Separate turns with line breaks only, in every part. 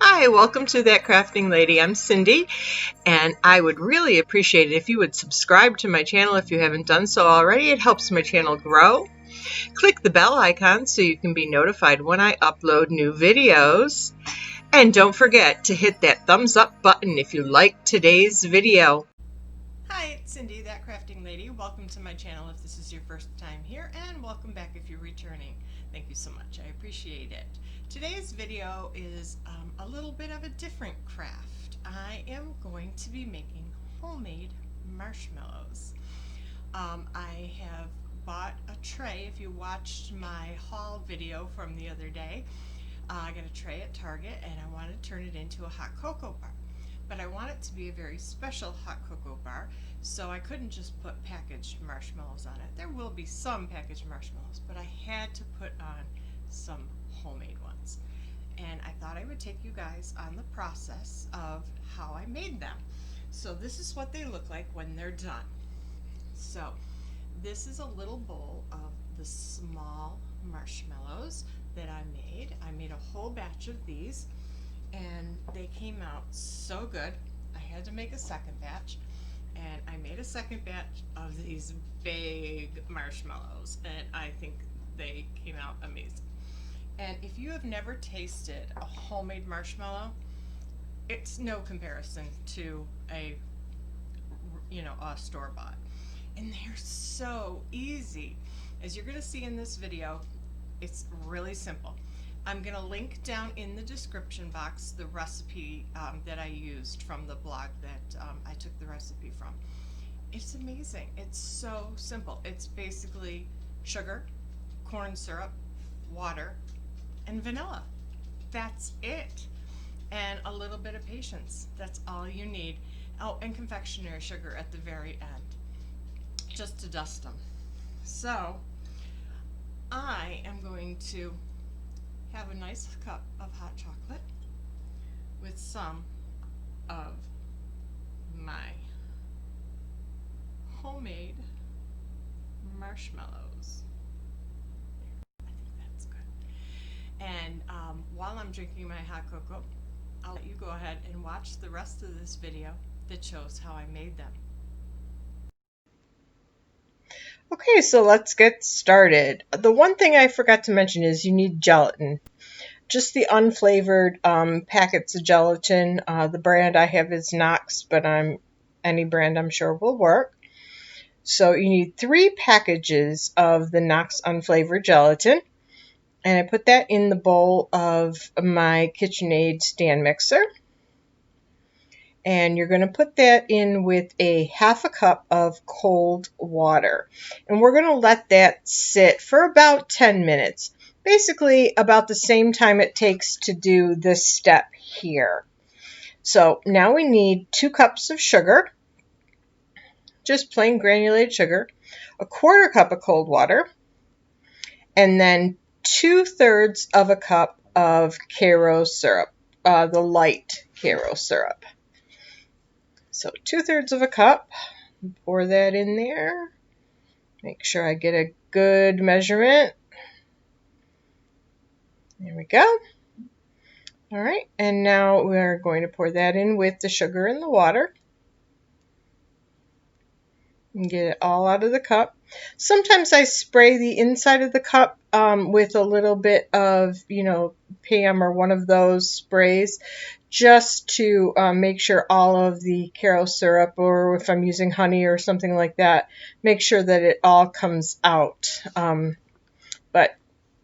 Hi, welcome to That Crafting Lady. I'm Cindy, and I would really appreciate it if you would subscribe to my channel if you haven't done so already. It helps my channel grow. Click the bell icon so you can be notified when I upload new videos. And don't forget to hit that thumbs up button if you like today's video. Hi, it's Cindy, That Crafting Lady. Welcome to my channel if this is your first time here, and welcome back if you're returning. Thank you so much. I appreciate it. Today's video is a little bit of a different craft. I am going to be making homemade marshmallows. I have bought a tray. If you watched my haul video from the other day, I got a tray at Target and I want to turn it into a hot cocoa bar. But I want it to be a very special hot cocoa bar, so I couldn't just put packaged marshmallows on it. There will be some packaged marshmallows, but I had to put on some homemade ones. And I thought I would take you guys on the process of how I made them. So this is what they look like when they're done. So this is a little bowl of the small marshmallows that I made. I made a whole batch of these, and they came out so good. I had to make a second batch, and I made a second batch of these big marshmallows, and I think they came out amazing. And if you have never tasted a homemade marshmallow, it's no comparison to a store-bought. And they're so easy. As you're going to see in this video, it's really simple. I'm going to link down in the description box the recipe that I used from the blog that I took the recipe from. It's amazing. It's so simple. It's basically sugar, corn syrup, water, and vanilla. That's it. And a little bit of patience. That's all you need. Oh, and confectionery sugar at the very end, just to dust them. So I am going to have a nice cup of hot chocolate with some of my homemade marshmallows. I think that's good. And while I'm drinking my hot cocoa, I'll let you go ahead and watch the rest of this video that shows how I made them. Okay, so let's get started. The one thing I forgot to mention is you need gelatin. Just the unflavored packets of gelatin. The brand I have is Knox, but any brand I'm sure will work. So you need 3 packages of the Knox unflavored gelatin. And I put that in the bowl of my KitchenAid stand mixer. And you're going to put that in with a 1/2 cup of cold water. And we're going to let that sit for about 10 minutes. Basically about the same time it takes to do this step here. So now we need 2 cups of sugar, just plain granulated sugar, a 1/4 cup of cold water, and then 2/3 of a cup of Karo syrup, the light Karo syrup. So 2/3 of a cup, pour that in there. Make sure I get a good measurement. There we go. All right, and now we're going to pour that in with the sugar and the water. And get it all out of the cup. Sometimes I spray the inside of the cup with a little bit of, Pam or one of those sprays, just to make sure all of the Karo syrup, or if I'm using honey or something like that, make sure that it all comes out. But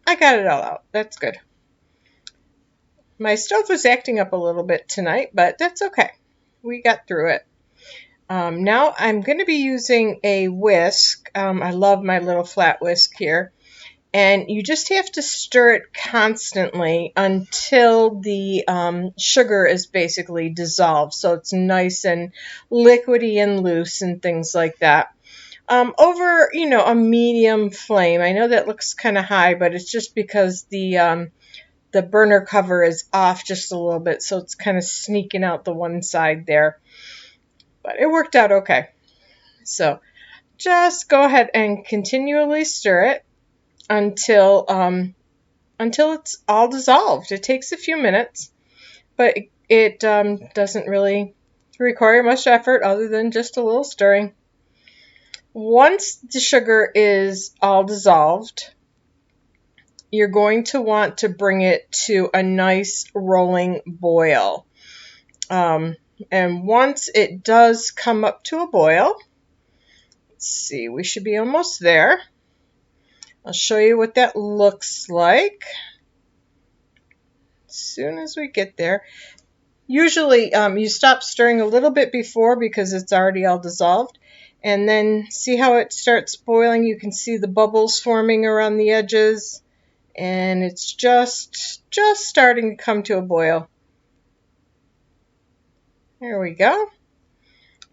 I got it all out. That's good. My stove was acting up a little bit tonight, but that's okay. We got through it. Now I'm going to be using a whisk. I love my little flat whisk here. And you just have to stir it constantly until the sugar is basically dissolved. So it's nice and liquidy and loose and things like that. Over, a medium flame. I know that looks kind of high, but it's just because the burner cover is off just a little bit. So it's kind of sneaking out the one side there. But it worked out okay. So just go ahead and continually stir it until it's all dissolved. It takes a few minutes, but it doesn't really require much effort other than just a little stirring. Once the sugar is all dissolved, you're going to want to bring it to a nice rolling boil. And once it does come up to a boil, let's see, we should be almost there. I'll show you what that looks like as soon as we get there. Usually you stop stirring a little bit before because it's already all dissolved. And then see how it starts boiling? You can see the bubbles forming around the edges. And it's just starting to come to a boil. There we go.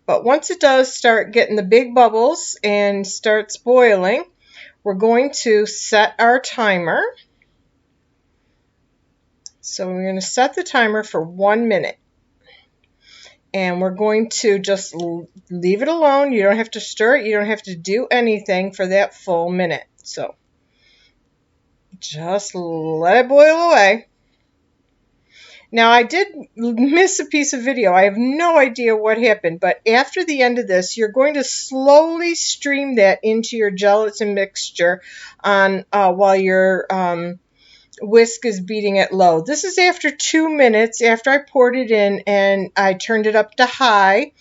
But once it does start getting the big bubbles and starts boiling, we're going to set our timer. So we're going to set the timer for 1 minute. And we're going to just leave it alone. You don't have to stir it. You don't have to do anything for that full minute. So just let it boil away. Now, I did miss a piece of video. I have no idea what happened, but after the end of this, you're going to slowly stream that into your gelatin mixture while your whisk is beating it low. This is after 2 minutes after I poured it in and I turned it up to high.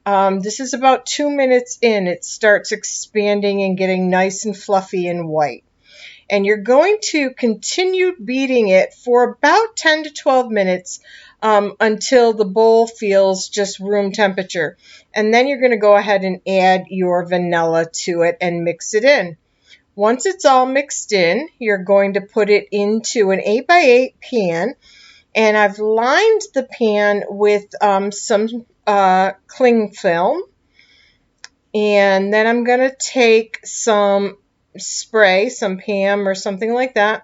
This is about 2 minutes in. It starts expanding and getting nice and fluffy and white. And you're going to continue beating it for about 10 to 12 minutes until the bowl feels just room temperature. And then you're going to go ahead and add your vanilla to it and mix it in. Once it's all mixed in, you're going to put it into an 8x8 pan. And I've lined the pan with some cling film. And then I'm going to take some spray, some Pam or something like that,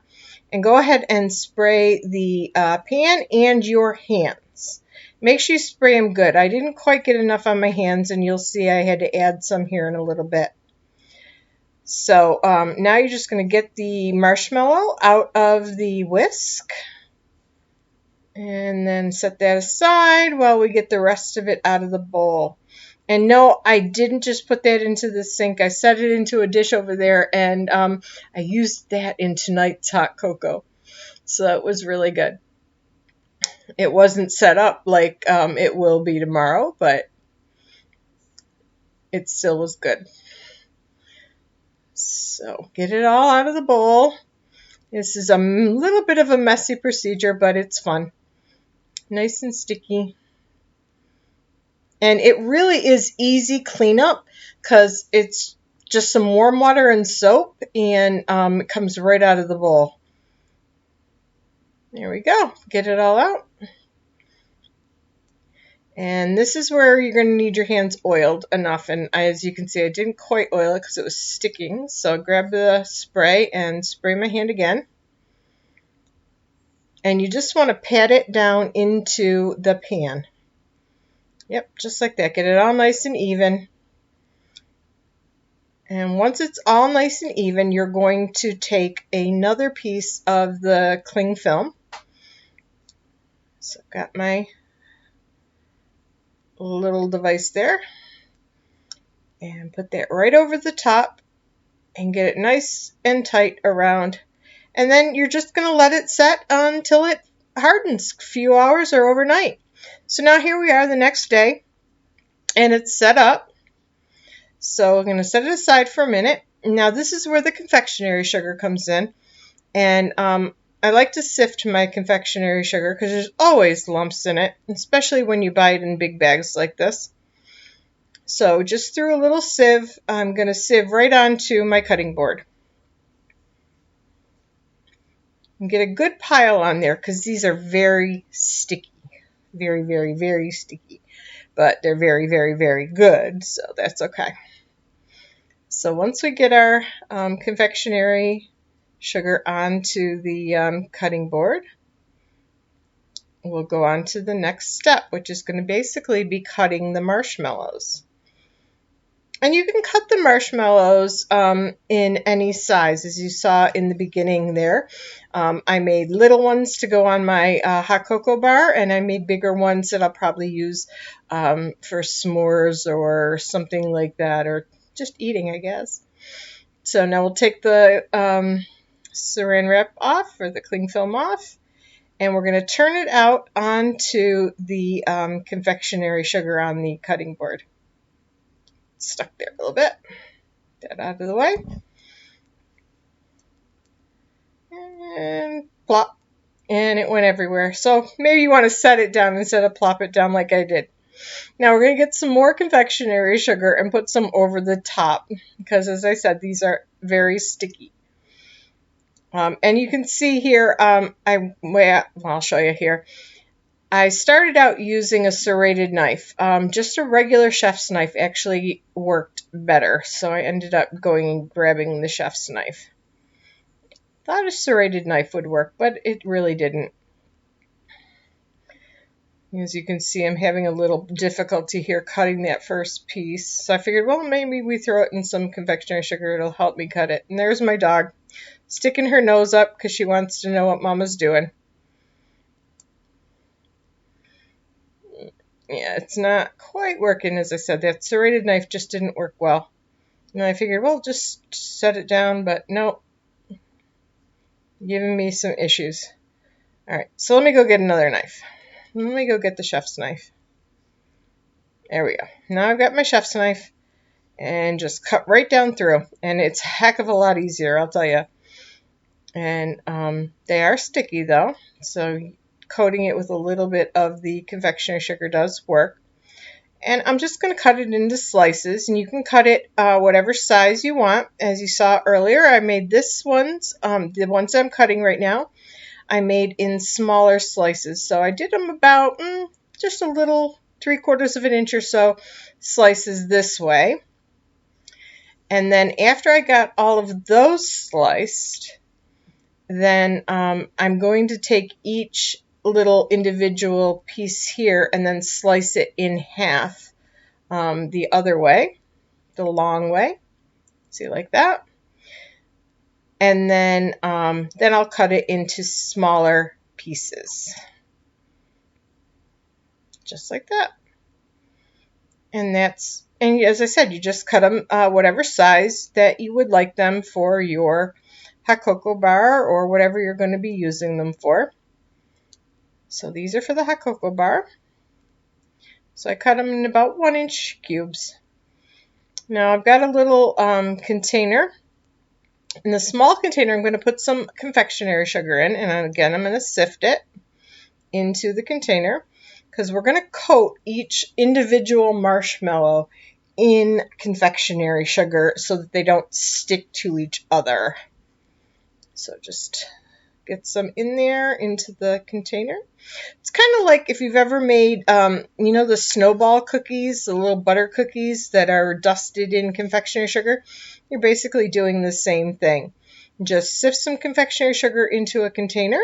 and go ahead and spray the pan and your hands. Make sure you spray them good. I didn't quite get enough on my hands, and you'll see I had to add some here in a little bit. So now you're just going to get the marshmallow out of the whisk and then set that aside while we get the rest of it out of the bowl. And no, I didn't just put that into the sink. I set it into a dish over there, and I used that in tonight's hot cocoa. So it was really good. It wasn't set up like it will be tomorrow, but it still was good. So get it all out of the bowl. This is a little bit of a messy procedure, but it's fun. Nice and sticky. And it really is easy cleanup because it's just some warm water and soap, and it comes right out of the bowl. There we go. Get it all out. And this is where you're going to need your hands oiled enough. And as you can see, I didn't quite oil it because it was sticking. So I grab the spray and spray my hand again. And you just want to pat it down into the pan. Yep, just like that. Get it all nice and even. And once it's all nice and even, you're going to take another piece of the cling film. So I've got my little device there. And put that right over the top and get it nice and tight around. And then you're just going to let it set until it hardens, a few hours or overnight. So now here we are the next day, and it's set up. So we're going to set it aside for a minute. Now this is where the confectionery sugar comes in. And I like to sift my confectionery sugar because there's always lumps in it, especially when you buy it in big bags like this. So just through a little sieve, I'm going to sieve right onto my cutting board. And get a good pile on there because these are very sticky. Very, very, very sticky. But they're very, very, very good, so that's okay. So once we get our confectionery sugar onto the cutting board, we'll go on to the next step, which is going to basically be cutting the marshmallows. And you can cut the marshmallows in any size, as you saw in the beginning there. I made little ones to go on my hot cocoa bar, and I made bigger ones that I'll probably use for s'mores or something like that, or just eating, I guess. So now we'll take the saran wrap off, or the cling film off, and we're going to turn it out onto the confectionery sugar on the cutting board. Stuck there a little bit. Get that out of the way. And plop. And it went everywhere. So maybe you want to set it down instead of plop it down like I did. Now we're going to get some more confectionery sugar and put some over the top, because as I said, these are very sticky. And you can see here, I'll show you here. I started out using a serrated knife. Just a regular chef's knife actually worked better, so I ended up going and grabbing the chef's knife. Thought a serrated knife would work, but it really didn't. As you can see, I'm having a little difficulty here cutting that first piece. So I figured, well, maybe we throw it in some confectionery sugar. It'll help me cut it. And there's my dog sticking her nose up because she wants to know what Mama's doing. Yeah, it's not quite working. As I said, that serrated knife just didn't work well. And I figured, well, just set it down, but no, giving me some issues. All right, so let me go get another knife. Let me go get the chef's knife. There we go. Now I've got my chef's knife and just cut right down through. And it's a heck of a lot easier, I'll tell you. And they are sticky though, so coating it with a little bit of the confectionery sugar does work. And I'm just going to cut it into slices, and you can cut it whatever size you want. As you saw earlier, I made the ones I'm cutting right now, I made in smaller slices. So I did them about just a little 3/4 of an inch or so slices this way. And then after I got all of those sliced, then I'm going to take each little individual piece here and then slice it in half the other way, the long way. See, like that. And then I'll cut it into smaller pieces, just like that. And as I said, you just cut them whatever size that you would like them for your hot cocoa bar or whatever you're going to be using them for. So these are for the hot cocoa bar. So I cut them in about 1-inch cubes. Now I've got a little container. In the small container, I'm going to put some confectionery sugar in, and again, I'm going to sift it into the container because we're going to coat each individual marshmallow in confectionery sugar so that they don't stick to each other. So just get some in there into the container. It's kind of like if you've ever made, the snowball cookies, the little butter cookies that are dusted in confectionery sugar. You're basically doing the same thing. Just sift some confectionery sugar into a container.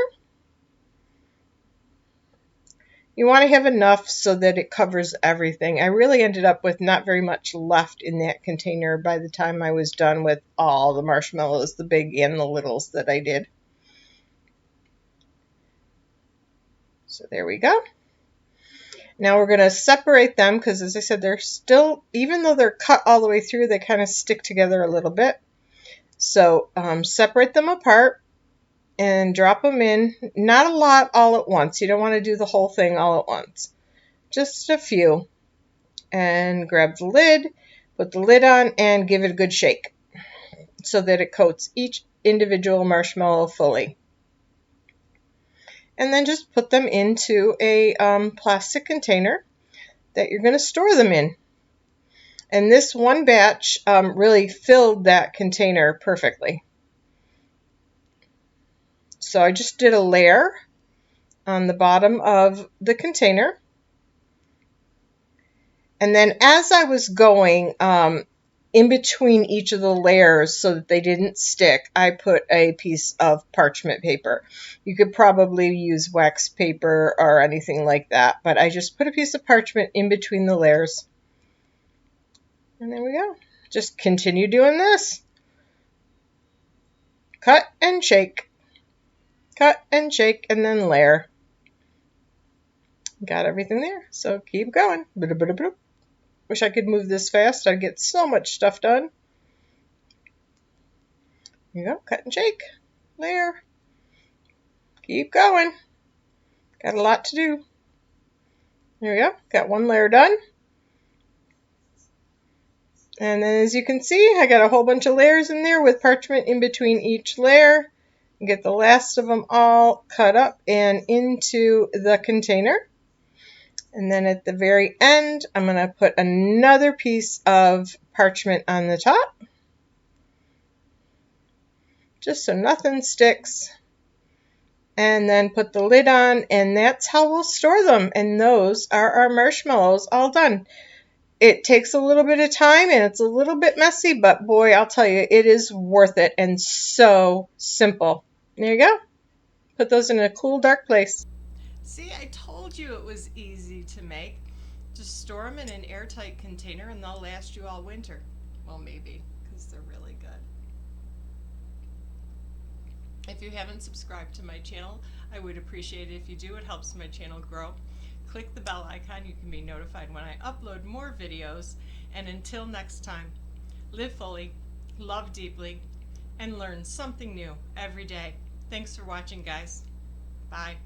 You want to have enough so that it covers everything. I really ended up with not very much left in that container by the time I was done with all the marshmallows, the big and the littles that I did. So there we go. Now we're going to separate them because, as I said, they're still, even though they're cut all the way through, they kind of stick together a little bit. So separate them apart and drop them in. Not a lot all at once. You don't want to do the whole thing all at once. Just a few. And grab the lid, put the lid on, and give it a good shake so that it coats each individual marshmallow fully. And then just put them into a plastic container that you're going to store them in. And this one batch really filled that container perfectly. So I just did a layer on the bottom of the container. And then as I was going in between each of the layers so that they didn't stick, I put a piece of parchment paper. You could probably use wax paper or anything like that, but I just put a piece of parchment in between the layers. And there we go. just continue doing this. Cut and shake. Cut and shake and then layer. Got everything there, so keep going. Wish I could move this fast. I'd get so much stuff done. Here you go. Cut and shake. Layer. Keep going. Got a lot to do. There we go. Got one layer done. And then as you can see, I got a whole bunch of layers in there with parchment in between each layer. Get the last of them all cut up and into the container. And then at the very end, I'm going to put another piece of parchment on the top, just so nothing sticks. And then put the lid on, and that's how we'll store them. And those are our marshmallows all done. It takes a little bit of time and it's a little bit messy, but boy, I'll tell you, it is worth it and so simple. There you go. Put those in a cool, dark place. See, I told you it was easy to make. Just store them in an airtight container and they'll last you all winter. Well, maybe, because they're really good. If you haven't subscribed to my channel, I would appreciate it if you do. It helps my channel grow. Click the bell icon. You can be notified when I upload more videos. And until next time, live fully, love deeply, and learn something new every day. Thanks for watching, guys. Bye.